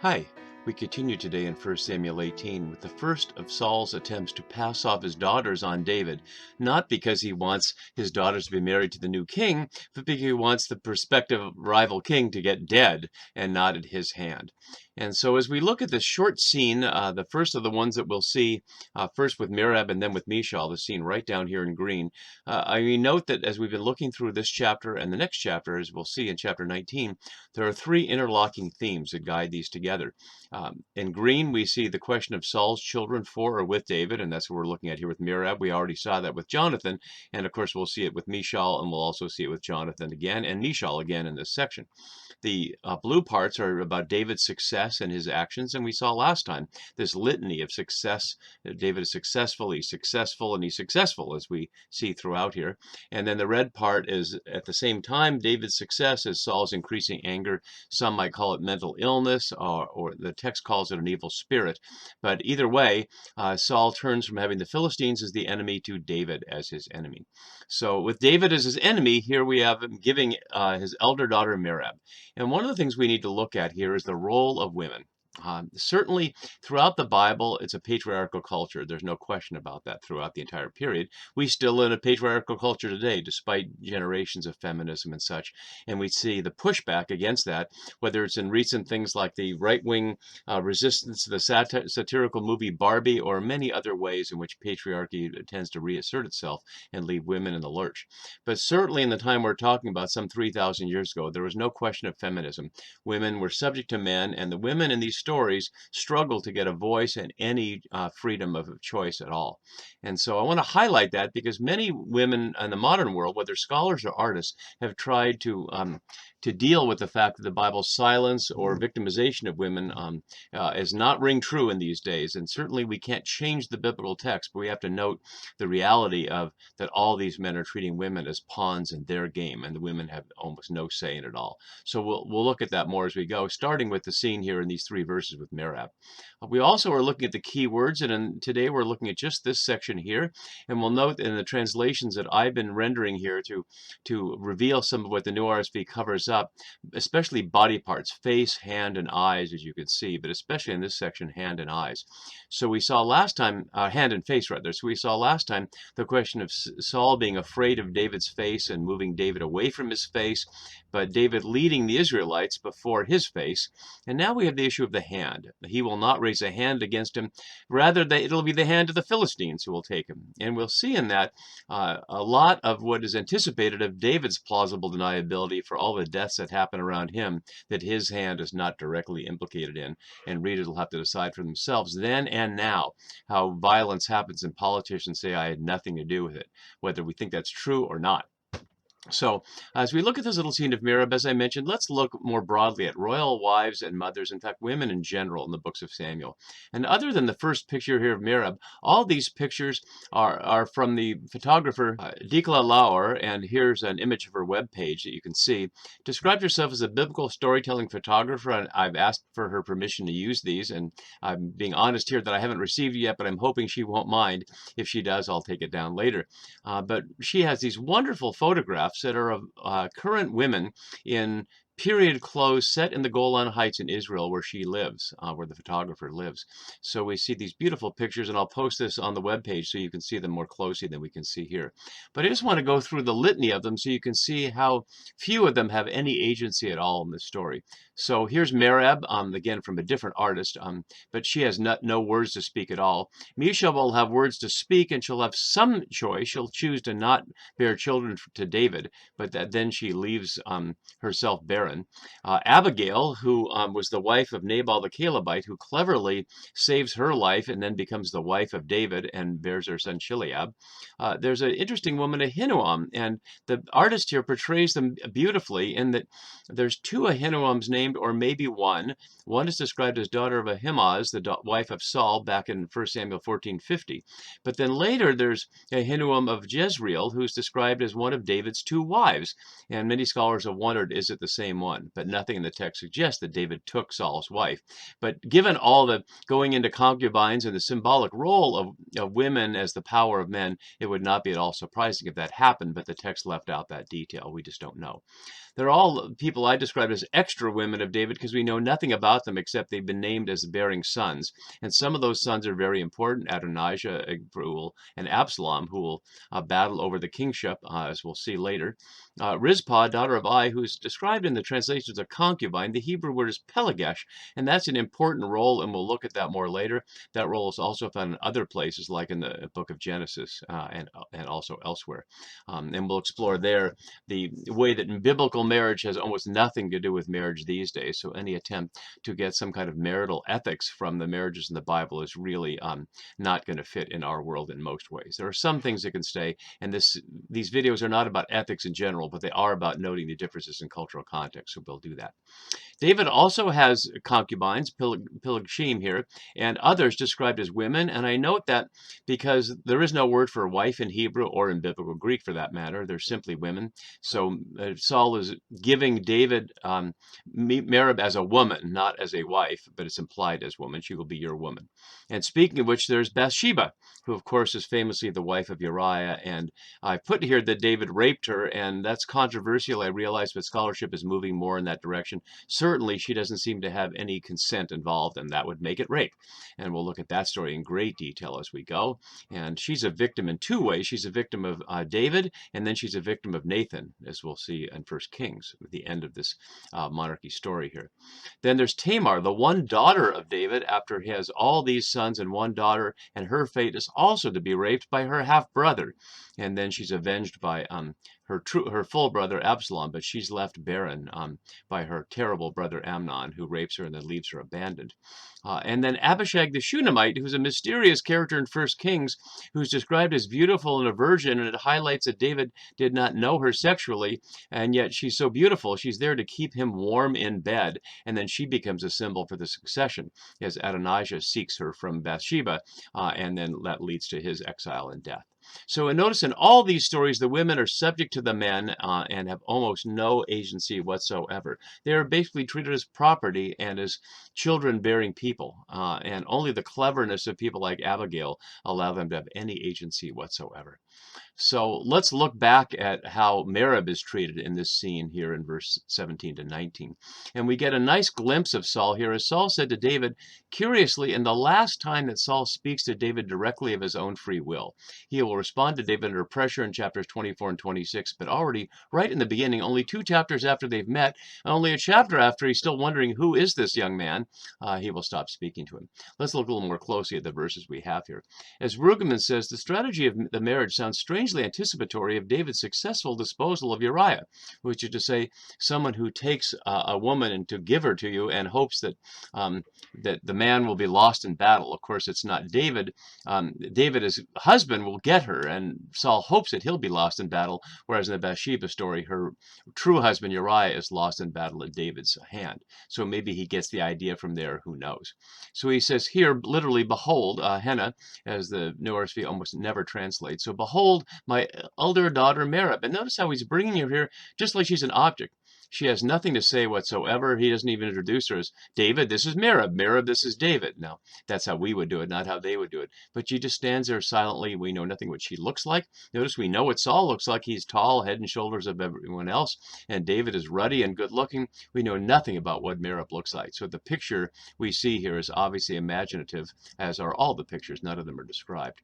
Hi, we continue today in 1 Samuel 18 with the first of Saul's attempts to pass off his daughters on David, not because he wants his daughters to be married to the new king, but because he wants the prospective rival king to get dead and not at his hand. And so as we look at this short scene, the first of the ones that we'll see, first with Merab and then with Michal, the scene right down here in green, note that as we've been looking through this chapter and the next chapter, as we'll see in chapter 19, there are three interlocking themes that guide these together. In green, we see the question of Saul's children for or with David, and that's what we're looking at here with Merab. We already saw that with Jonathan, and of course we'll see it with Michal, and we'll also see it with Jonathan again, and Michal again in this section. The blue parts are about David's success and his actions, and we saw last time this litany of success. David is successful, and he's successful, as we see throughout here. And then the red part is, at the same time, David's success is Saul's increasing anger. Some might call it mental illness, or the text calls it an evil spirit. But either way, Saul turns from having the Philistines as the enemy to David as his enemy. So with David as his enemy, here we have him giving his elder daughter Merab. And one of the things we need to look at here is the role of women. Certainly, throughout the Bible, it's a patriarchal culture. There's no question about that throughout the entire period. We still live in a patriarchal culture today, despite generations of feminism and such. And we see the pushback against that, whether it's in recent things like the right-wing resistance to the satirical movie Barbie, or many other ways in which patriarchy tends to reassert itself and leave women in the lurch. But certainly in the time we're talking about, some 3,000 years ago, there was no question of feminism. Women were subject to men, and the women in these stories struggle to get a voice and any freedom of choice at all. And so I want to highlight that because many women in the modern world, whether scholars or artists, have tried to deal with the fact that the Bible's silence or victimization of women is not ring true in these days. And certainly we can't change the biblical text, but we have to note the reality of that all these men are treating women as pawns in their game, and the women have almost no say in it all. So we'll look at that more as we go, starting with the scene here in these three verses with Merab. We also are looking at the key words, and today we're looking at just this section here, and we'll note in the translations that I've been rendering here to reveal some of what the New RSV covers up, especially body parts, face, hand, and eyes, as you can see, but especially in this section, hand and eyes. So we saw last time, hand and face rather, so we saw last time the question of Saul being afraid of David's face and moving David away from his face, but David leading the Israelites before his face. And now we have the issue of the hand. He will not raise a hand against him. Rather, it'll be the hand of the Philistines who will take him. And we'll see in that a lot of what is anticipated of David's plausible deniability for all the deaths that happen around him, that his hand is not directly implicated in. And readers will have to decide for themselves then and now how violence happens and politicians say, I had nothing to do with it, whether we think that's true or not. So, as we look at this little scene of Merab, as I mentioned, let's look more broadly at royal wives and mothers, in fact, women in general in the books of Samuel. And other than the first picture here of Merab, all these pictures are from the photographer Dikla Lauer, and here's an image of her webpage that you can see. Describes herself as a biblical storytelling photographer, and I've asked for her permission to use these, and I'm being honest here that I haven't received it yet, but I'm hoping she won't mind. If she does, I'll take it down later. But she has these wonderful photographs that are of current women in period clothes set in the Golan Heights in Israel, where she lives, where the photographer lives. So we see these beautiful pictures, and I'll post this on the webpage so you can see them more closely than we can see here. But I just want to go through the litany of them so you can see how few of them have any agency at all in this story. So here's Merab, again from a different artist, but she has no words to speak at all. Michal will have words to speak, and she'll have some choice. She'll choose to not bear children to David, but then she leaves herself barren. Abigail, who was the wife of Nabal the Calebite, who cleverly saves her life and then becomes the wife of David and bears her son Chileab. There's an interesting woman, Ahinoam, and the artist here portrays them beautifully in that there's two Ahinoams named, or maybe one. One is described as daughter of Ahimaaz, the wife of Saul, back in 1 Samuel 14:50. But then later there's Ahinoam of Jezreel, who's described as one of David's two wives. And many scholars have wondered, is it the same same one, but nothing in the text suggests that David took Saul's wife. But given all the going into concubines and the symbolic role of women as the power of men, it would not be at all surprising if that happened, but the text left out that detail. We just don't know. They're all people I describe as extra women of David because we know nothing about them except they've been named as bearing sons. And some of those sons are very important: Adonijah and Absalom, who will battle over the kingship, as we'll see later. Rizpah, daughter of Ai, who's described in the translations as a concubine. The Hebrew word is pelagesh, and that's an important role, and we'll look at that more later. That role is also found in other places, like in the book of Genesis and also elsewhere. And we'll explore there the way that in biblical marriage has almost nothing to do with marriage these days. So any attempt to get some kind of marital ethics from the marriages in the Bible is really not going to fit in our world in most ways. There are some things that can stay, and these videos are not about ethics in general, but they are about noting the differences in cultural context, so we'll do that. David also has concubines, Pilgshim here, and others described as women. And I note that because there is no word for wife in Hebrew or in biblical Greek for that matter. They're simply women. So Saul is giving David Merab as a woman, not as a wife, but it's implied as woman. She will be your woman. And speaking of which, there's Bathsheba, who of course is famously the wife of Uriah. And I put here that David raped her, and that's controversial, I realize, but scholarship is moving more in that direction. Certainly, she doesn't seem to have any consent involved, and that would make it rape. And we'll look at that story in great detail as we go. And she's a victim in two ways. She's a victim of David, and then she's a victim of Nathan, as we'll see in 1 Kings, at the end of this monarchy story here. Then there's Tamar, the one daughter of David, after he has all these sons and one daughter, and her fate is also to be raped by her half-brother. And then she's avenged by her full brother Absalom, but she's left barren by her terrible brother Amnon, who rapes her and then leaves her abandoned. And then Abishag the Shunammite, who's a mysterious character in 1 Kings, who's described as beautiful and a virgin, and it highlights that David did not know her sexually, and yet she's so beautiful, she's there to keep him warm in bed, and then she becomes a symbol for the succession, as Adonijah seeks her from Bathsheba, and then that leads to his exile and death. So notice in all these stories, the women are subject to the men and have almost no agency whatsoever. They are basically treated as property and as children-bearing people, and only the cleverness of people like Abigail allow them to have any agency whatsoever. So let's look back at how Merab is treated in this scene here in verse 17 to 19. And we get a nice glimpse of Saul here, as Saul said to David, curiously, in the last time that Saul speaks to David directly of his own free will. He will respond to David under pressure in chapters 24 and 26, but already right in the beginning, only 2 chapters after they've met, and only a chapter after he's still wondering who is this young man, he will stop speaking to him. Let's look a little more closely at the verses we have here. As Brueggemann says, the strategy of the marriage sounds strangely anticipatory of David's successful disposal of Uriah, which is to say, someone who takes a woman and to give her to you and hopes that that the man will be lost in battle. Of course, it's not David. David, as husband, will get her, and Saul hopes that he'll be lost in battle, whereas in the Bathsheba story, her true husband Uriah is lost in battle at David's hand. So maybe he gets the idea from there, who knows. So he says here, literally, behold, henna, as the New RSV almost never translates. So behold, my elder daughter Merab. And notice how he's bringing her here just like she's an object. She has nothing to say whatsoever. He doesn't even introduce her as David, this is Merab. Merab, this is David. Now, that's how we would do it, not how they would do it. But she just stands there silently. We know nothing what she looks like. Notice we know what Saul looks like. He's tall, head and shoulders of everyone else. And David is ruddy and good looking. We know nothing about what Merab looks like. So the picture we see here is obviously imaginative, as are all the pictures. None of them are described.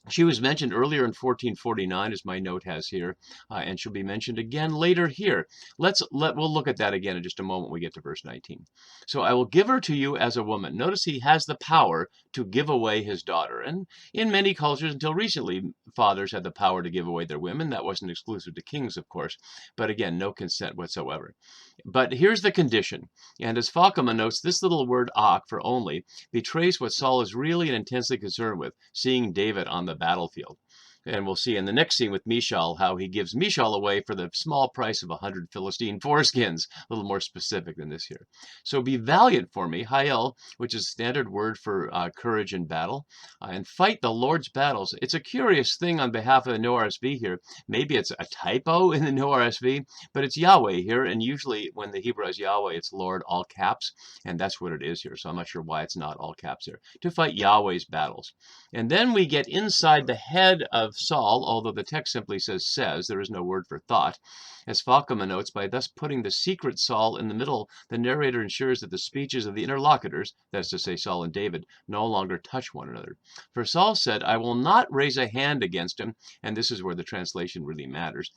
She was mentioned earlier in 1449, as my note has here, and she'll be mentioned again later here. We'll look at that again in just a moment when we get to verse 19. So I will give her to you as a woman. Notice he has the power to give away his daughter. And in many cultures, until recently, fathers had the power to give away their women. That wasn't exclusive to kings, of course. But again, no consent whatsoever. But here's the condition. And as Falkman notes, this little word ak, for only, betrays what Saul is really and intensely concerned with, seeing David on the battlefield. And we'll see in the next scene with Michal how he gives Michal away for the small price of 100 Philistine foreskins. A little more specific than this here. So be valiant for me, Hayel, which is a standard word for courage in battle, and fight the Lord's battles. It's a curious thing on behalf of the New RSV here. Maybe it's a typo in the New RSV, but it's Yahweh here. And usually when the Hebrew has Yahweh, it's Lord, all caps. And that's what it is here. So I'm not sure why it's not all caps here. To fight Yahweh's battles. And then we get inside the head of Saul, although the text simply says, there is no word for thought. As Falkema notes, by thus putting the secret Saul in the middle, the narrator ensures that the speeches of the interlocutors, that's to say Saul and David, no longer touch one another. For Saul said, I will not raise a hand against him, and this is where the translation really matters.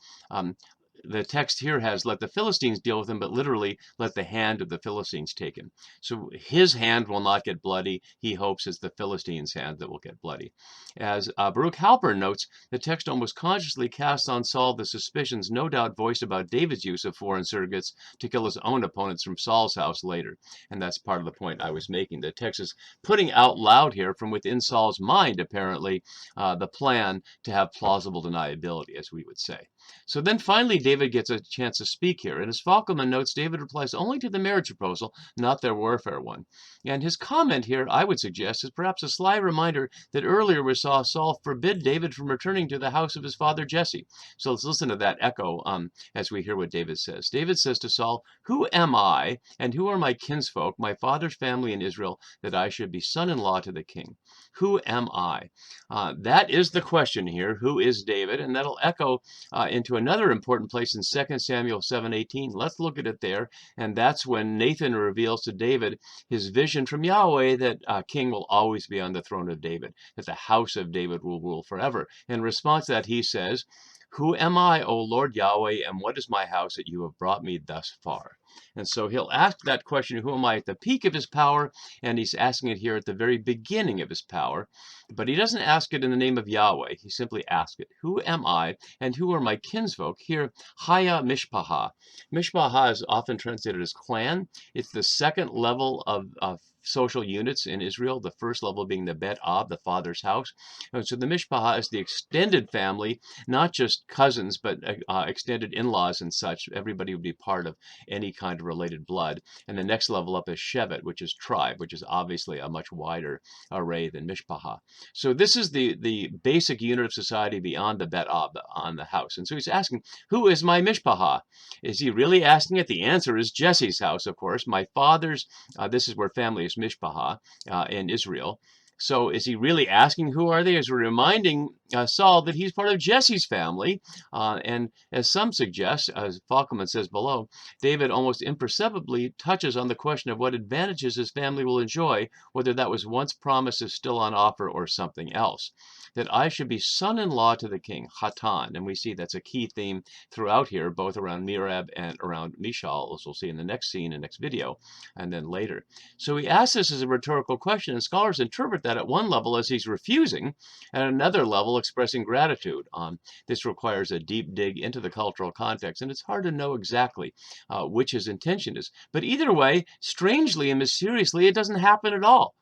The text here has let the Philistines deal with him, but literally let the hand of the Philistines take him. So his hand will not get bloody. He hopes it's the Philistines' hand that will get bloody. As Baruch Halpern notes, the text almost consciously casts on Saul the suspicions no doubt voiced about David's use of foreign surrogates to kill his own opponents from Saul's house later. And that's part of the point I was making. The text is putting out loud here from within Saul's mind, apparently, the plan to have plausible deniability, as we would say. So then finally David gets a chance to speak here, and as Falkman notes, David replies only to the marriage proposal, not their warfare one. And his comment here, I would suggest, is perhaps a sly reminder that earlier we saw Saul forbid David from returning to the house of his father Jesse. So let's listen to that echo as we hear what David says. David says to Saul, who am I, and who are my kinsfolk, my father's family in Israel, that I should be son-in-law to the king? Who am I? That is the question here. Who is David? And that'll echo into another important place in 2 Samuel 7:18. Let's look at it there. And that's when Nathan reveals to David his vision from Yahweh that king will always be on the throne of David, that the house of David will rule forever. In response to that, he says, who am I, O Lord Yahweh, and what is my house that you have brought me thus far? And so he'll ask that question, who am I, at the peak of his power, and he's asking it here at the very beginning of his power. But he doesn't ask it in the name of Yahweh. He simply asks it, who am I, and who are my kinsfolk? Here, Haya Mishpaha. Mishpaha is often translated as clan. It's the second level of social units in Israel, the first level being the Bet Ab, the father's house. And so the Mishpaha is the extended family, not just cousins, but extended in-laws and such. Everybody would be part of any kind of related blood. And the next level up is Shevet, which is tribe, which is obviously a much wider array than Mishpaha. So this is the basic unit of society beyond the Bet Ab, on the house. And so he's asking, who is my Mishpaha? Is he really asking it? The answer is Jesse's house, of course. My father's, this is where family is Mishpaha in Israel. So is he really asking who are they? Is he reminding Saul that he's part of Jesse's family? And as some suggest, as Falkman says below, David almost imperceptibly touches on the question of what advantages his family will enjoy, whether that was once promised is still on offer or something else. That I should be son-in-law to the king, Hatan. And we see that's a key theme throughout here, both around Merab and around Michal, as we'll see in the next scene, and next video, and then later. So he asks this as a rhetorical question, and scholars interpret that at one level as he's refusing, and at another level expressing gratitude. This requires a deep dig into the cultural context, and it's hard to know exactly which his intention is. But either way, strangely and mysteriously, it doesn't happen at all.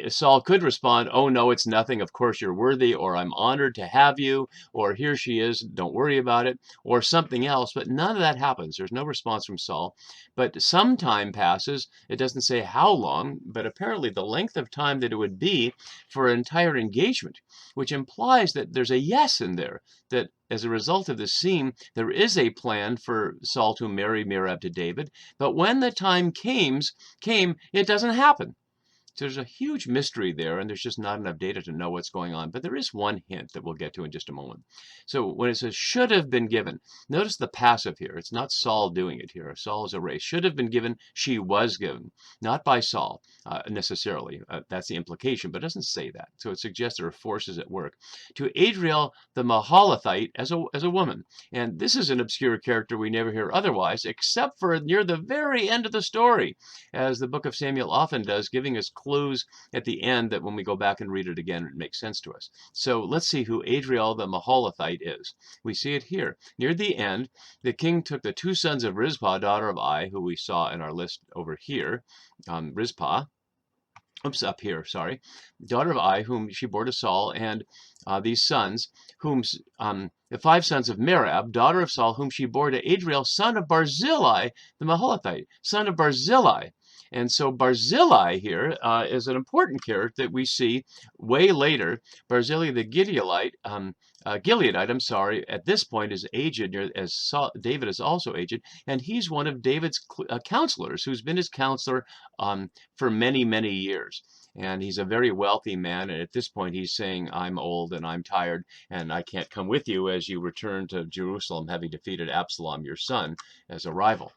Saul could respond, oh, no, it's nothing. Of course, you're worthy, or I'm honored to have you, or here she is. Don't worry about it, or something else. But none of that happens. There's no response from Saul. But some time passes. It doesn't say how long, but apparently the length of time that it would be for an entire engagement, which implies that there's a yes in there, that as a result of this scene, there is a plan for Saul to marry Merab to David. But when the time came, it doesn't happen. So there's a huge mystery there, and there's just not enough data to know what's going on. But there is one hint that we'll get to in just a moment. So when it says should have been given, notice the passive here. It's not Saul doing it here. Saul is erased. Should have been given, she was given. Not by Saul necessarily. That's the implication, but it doesn't say that. So it suggests there are forces at work. To Adriel the Mahalathite as a woman. And this is an obscure character we never hear otherwise, except for near the very end of the story, as the book of Samuel often does, giving us clues at the end that when we go back and read it again, it makes sense to us. So let's see who Adriel the Mahalathite is. We see it here. Near the end, the king took the two sons of Rizpah, daughter of Ai, who we saw in our list over here, Rizpah, oops, up here, sorry, daughter of Ai, whom she bore to Saul, and these sons, the 5 sons of Merab, daughter of Saul, whom she bore to Adriel, son of Barzillai, the Maholathite, son of Barzillai. And so Barzillai here is an important character that we see way later. Barzillai the Gileadite, I'm sorry, at this point is aged, as David is also aged, and he's one of David's counselors, who's been his counselor for many, many years. And he's a very wealthy man. And at this point, he's saying, I'm old and I'm tired, and I can't come with you as you return to Jerusalem, having defeated Absalom, your son, as a rival.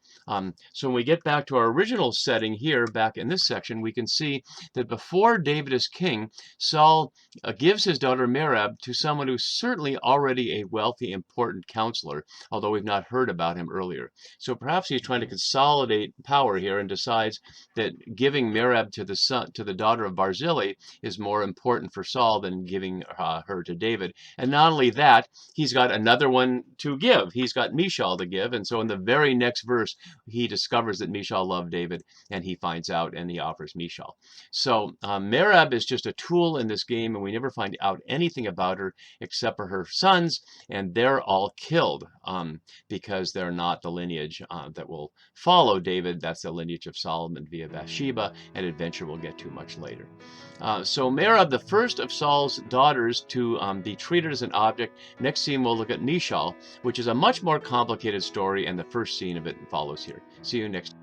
So when we get back to our original setting here, back in this section, we can see that before David is king, Saul gives his daughter Merab to someone who's certainly already a wealthy, important counselor, although we've not heard about him earlier. So perhaps he's trying to consolidate power here and decides that giving Merab to the daughter of Barzillai is more important for Saul than giving her to David. And not only that, he's got another one to give. He's got Michal to give. And so in the very next verse, he discovers that Michal loved David, and he finds out and he offers Michal. So Merab is just a tool in this game, and we never find out anything about her except for her sons, and they're all killed because they're not the lineage that will follow David. That's the lineage of Solomon via Bathsheba, and adventure we'll get to much later. So Merab, the first of Saul's daughters to be treated as an object. Next scene we'll look at Michal, which is a much more complicated story, and the first scene of it follows here. See you next.